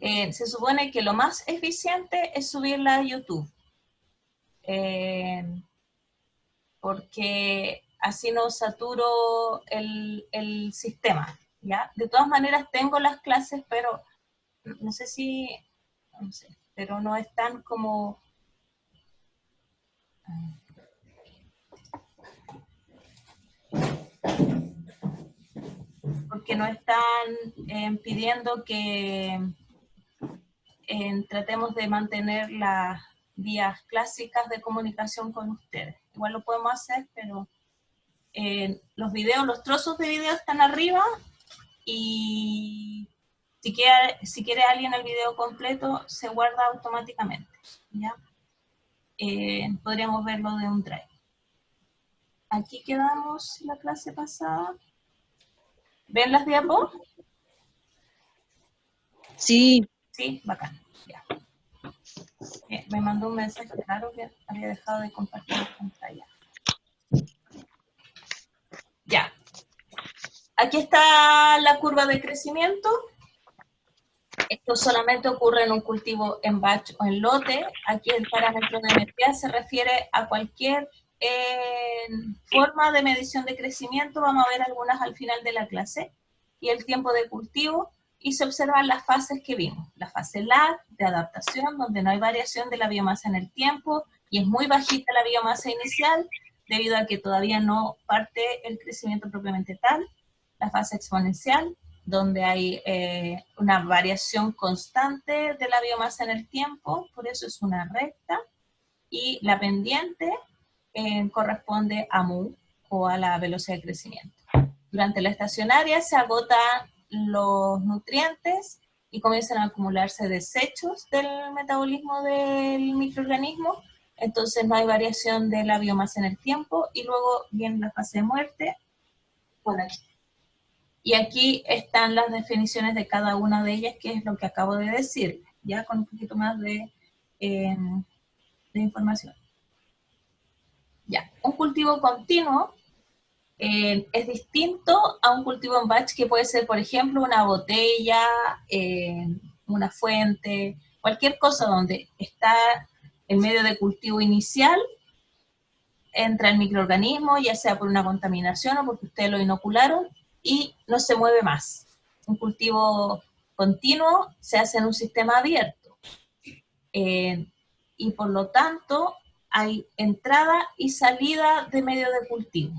se supone que lo más eficiente es subirla a YouTube. Porque así no saturo el sistema, ¿ya? De todas maneras tengo las clases, pero no sé si, no sé, pero no están como... Porque no están pidiendo que tratemos de mantener las vías clásicas de comunicación con ustedes. Igual lo podemos hacer, pero los videos, los trozos de video están arriba y si quiere alguien el video completo, se guarda automáticamente, ¿ya? Podríamos verlo de un drive. Aquí quedamos la clase pasada. ¿Ven las diapos? Sí. Sí, bacán. Ya. Me mandó un mensaje claro que había dejado de compartir la pantalla. Ya. Aquí está la curva de crecimiento. Esto solamente ocurre en un cultivo en batch o en lote. Aquí el parámetro de MPA se refiere a cualquier forma de medición de crecimiento. Vamos a ver algunas al final de la clase. Y el tiempo de cultivo. Y se observan las fases que vimos. La fase lag, de adaptación, donde no hay variación de la biomasa en el tiempo y es muy bajita la biomasa inicial, debido a que todavía no parte el crecimiento propiamente tal. La fase exponencial, donde hay una variación constante de la biomasa en el tiempo, por eso es una recta, y la pendiente corresponde a mu, o a la velocidad de crecimiento. Durante la estacionaria se agotan los nutrientes y comienzan a acumularse desechos del metabolismo del microorganismo, entonces no hay variación de la biomasa en el tiempo, y luego viene la fase de muerte, por aquí. Y aquí están las definiciones de cada una de ellas, que es lo que acabo de decir, ya con un poquito más de información. Ya, un cultivo continuo es distinto a un cultivo en batch, que puede ser, por ejemplo, una botella, una fuente, cualquier cosa donde está el medio de cultivo inicial, entra el microorganismo, ya sea por una contaminación o porque ustedes lo inocularon, y no se mueve más. Un cultivo continuo se hace en un sistema abierto. Y por lo tanto, hay entrada y salida de medio de cultivo.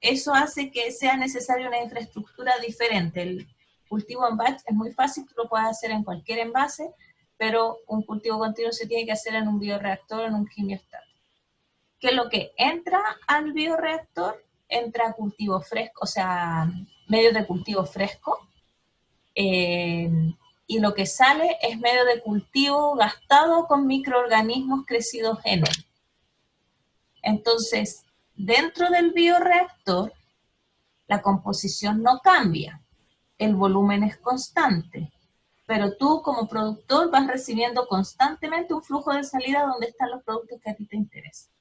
Eso hace que sea necesaria una infraestructura diferente. El cultivo en batch es muy fácil, tú lo puedes hacer en cualquier envase, pero un cultivo continuo se tiene que hacer en un bioreactor, en un quimiostato. ¿Qué es lo que entra al bioreactor? Entra cultivo fresco, o sea, medio de cultivo fresco, y lo que sale es medio de cultivo gastado con microorganismos crecidos en él. Entonces, dentro del bioreactor, la composición no cambia, el volumen es constante, pero tú como productor vas recibiendo constantemente un flujo de salida donde están los productos que a ti te interesan.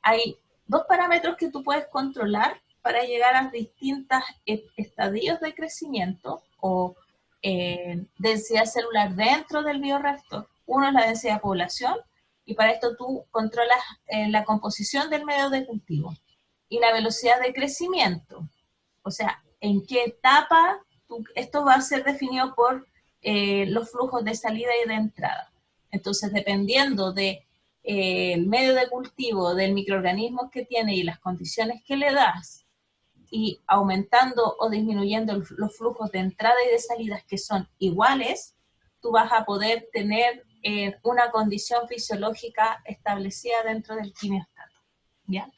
Hay dos parámetros que tú puedes controlar para llegar a distintos estadios de crecimiento o densidad celular dentro del bioreactor. Uno es la densidad de población, y para esto tú controlas la composición del medio de cultivo. Y la velocidad de crecimiento, o sea, en qué etapa, esto va a ser definido por los flujos de salida y de entrada. Entonces, dependiendo de el medio de cultivo, del microorganismo que tiene y las condiciones que le das, y aumentando o disminuyendo los flujos de entrada y de salidas que son iguales, tú vas a poder tener una condición fisiológica establecida dentro del quimiostato. ¿Ya?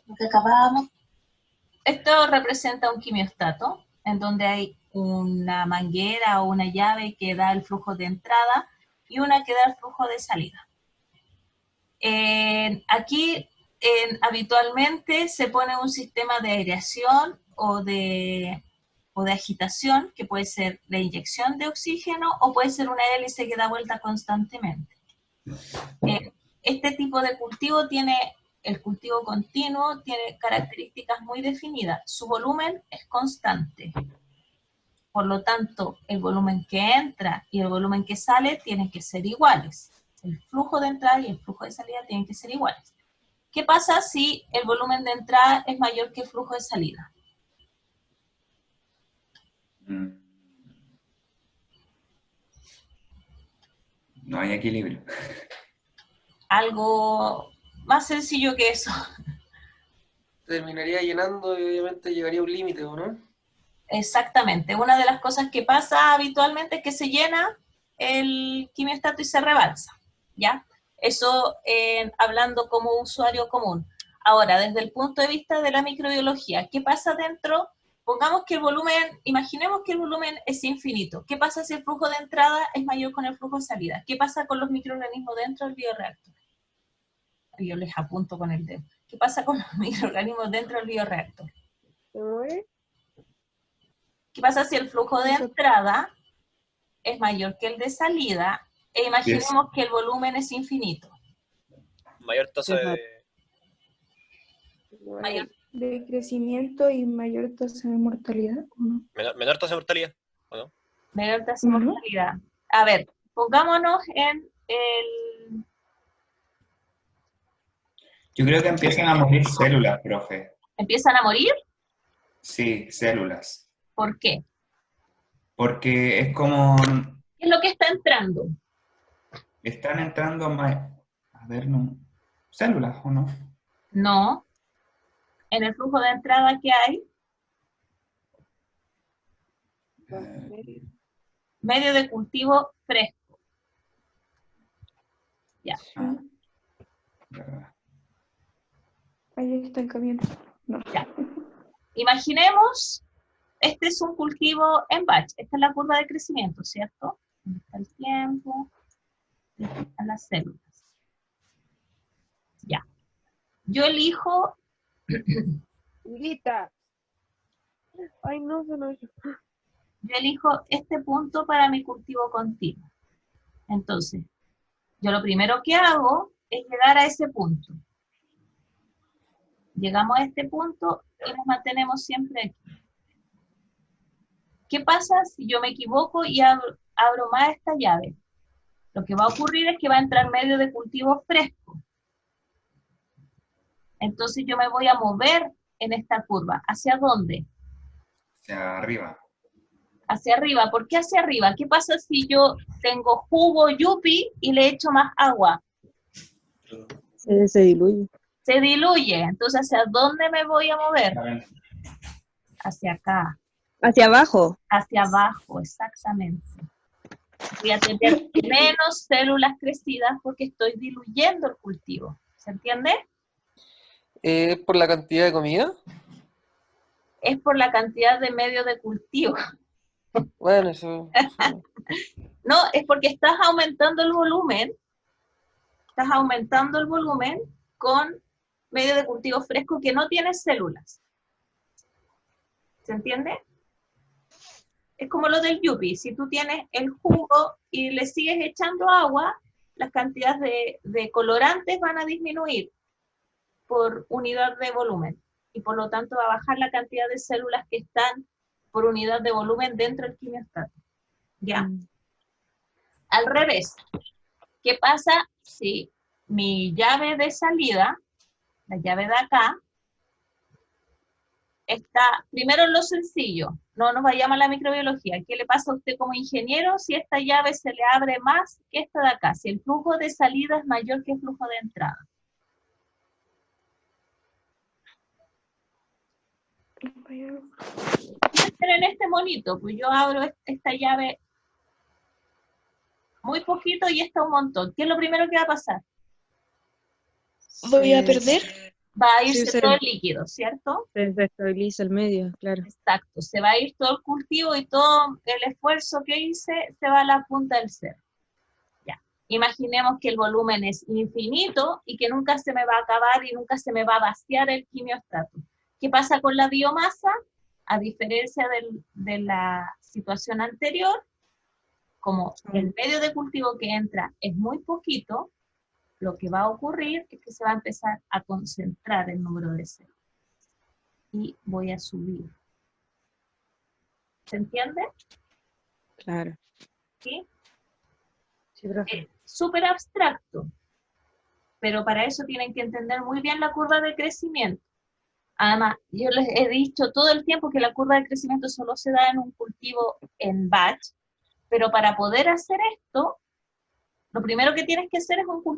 Lo que acabábamos. Esto representa un quimiostato, en donde hay una manguera o una llave que da el flujo de entrada y una que da el flujo de salida. Aquí habitualmente se pone un sistema de aireación o de agitación, que puede ser la inyección de oxígeno o puede ser una hélice que da vuelta constantemente. Este tipo de cultivo el cultivo continuo tiene características muy definidas. Su volumen es constante. Por lo tanto, el volumen que entra y el volumen que sale tienen que ser iguales. El flujo de entrada y el flujo de salida tienen que ser iguales. ¿Qué pasa si el volumen de entrada es mayor que el flujo de salida? No hay equilibrio. Algo más sencillo que eso. Terminaría llenando y obviamente llegaría a un límite, ¿o no? Exactamente. Una de las cosas que pasa habitualmente es que se llena el quimiostato y se rebalsa, ¿ya? Eso hablando como usuario común. Ahora, desde el punto de vista de la microbiología, ¿qué pasa dentro? Pongamos que el volumen, imaginemos que el volumen es infinito. ¿Qué pasa si el flujo de entrada es mayor con el flujo de salida? ¿Qué pasa con los microorganismos dentro del bioreactor? Yo les apunto con el dedo. ¿Qué pasa con los microorganismos dentro del bioreactor? ¿Se muere? ¿Qué pasa si el flujo de entrada es mayor que el de salida e imaginemos que el volumen es infinito? Mayor tasa de... Mayor. De crecimiento y mayor tasa de mortalidad, ¿o no? Menor tasa de mortalidad, ¿o no? Menor tasa de mortalidad. A ver, pongámonos en el... Yo creo que empiezan a morir células, profe. ¿Empiezan a morir? Sí, células. ¿Por qué? Porque es como... ¿Qué es lo que está entrando? Están entrando más... A ver, no... ¿Células o no? No. En el flujo de entrada que hay, medio de cultivo fresco. Ya. Ah, verdad. Ahí está el camión. No. Ya. Imaginemos, este es un cultivo en batch. Esta es la curva de crecimiento, ¿cierto? Aquí está el tiempo, y aquí están las células. Ya. Yo elijo... Lita. Ay, no, se nos... Yo elijo este punto para mi cultivo continuo. Entonces, yo lo primero que hago es llegar a ese punto. Llegamos a este punto y nos mantenemos siempre aquí. ¿Qué pasa si yo me equivoco y abro más esta llave? Lo que va a ocurrir es que va a entrar medio de cultivo fresco. Entonces yo me voy a mover en esta curva. ¿Hacia dónde? Hacia arriba. Hacia arriba. ¿Por qué hacia arriba? ¿Qué pasa si yo tengo jugo yupi y le echo más agua? Se diluye. Se diluye. Entonces, ¿hacia dónde me voy a mover? Hacia acá. Hacia abajo. Hacia abajo, exactamente. Voy a tener menos células crecidas porque estoy diluyendo el cultivo. ¿Se entiende? ¿Por la cantidad de comida? Es por la cantidad de medio de cultivo. Bueno, eso... No, es porque estás aumentando el volumen. Estás aumentando el volumen con medio de cultivo fresco que no tiene células. ¿Se entiende? Es como lo del yupi. Si tú tienes el jugo y le sigues echando agua, las cantidades de colorantes van a disminuir por unidad de volumen. Y por lo tanto va a bajar la cantidad de células que están por unidad de volumen dentro del quimiostato. ¿Ya? Al revés. ¿Qué pasa si mi llave de salida, la llave de acá, está primero en lo sencillo? No nos vayamos a la microbiología. ¿Qué le pasa a usted como ingeniero si esta llave se le abre más que esta de acá? Si el flujo de salida es mayor que el flujo de entrada. En este monito, pues yo abro esta llave muy poquito y esta un montón. ¿Qué es lo primero que va a pasar? ¿Voy a perder? Va a irse todo el líquido, ¿cierto? Se estabiliza el medio, claro. Exacto, se va a ir todo el cultivo y todo el esfuerzo que hice se va a la punta del cerro. Ya. Imaginemos que el volumen es infinito y que nunca se me va a acabar y nunca se me va a vaciar el quimiostato. ¿Qué pasa con la biomasa? A diferencia de la situación anterior, como el medio de cultivo que entra es muy poquito, lo que va a ocurrir es que se va a empezar a concentrar el número de células. Y voy a subir. ¿Se entiende? Claro. ¿Sí? Sí, profe. Súper abstracto, pero para eso tienen que entender muy bien la curva de crecimiento. Además, yo les he dicho todo el tiempo que la curva de crecimiento solo se da en un cultivo en batch, pero para poder hacer esto, lo primero que tienes que hacer es un cultivo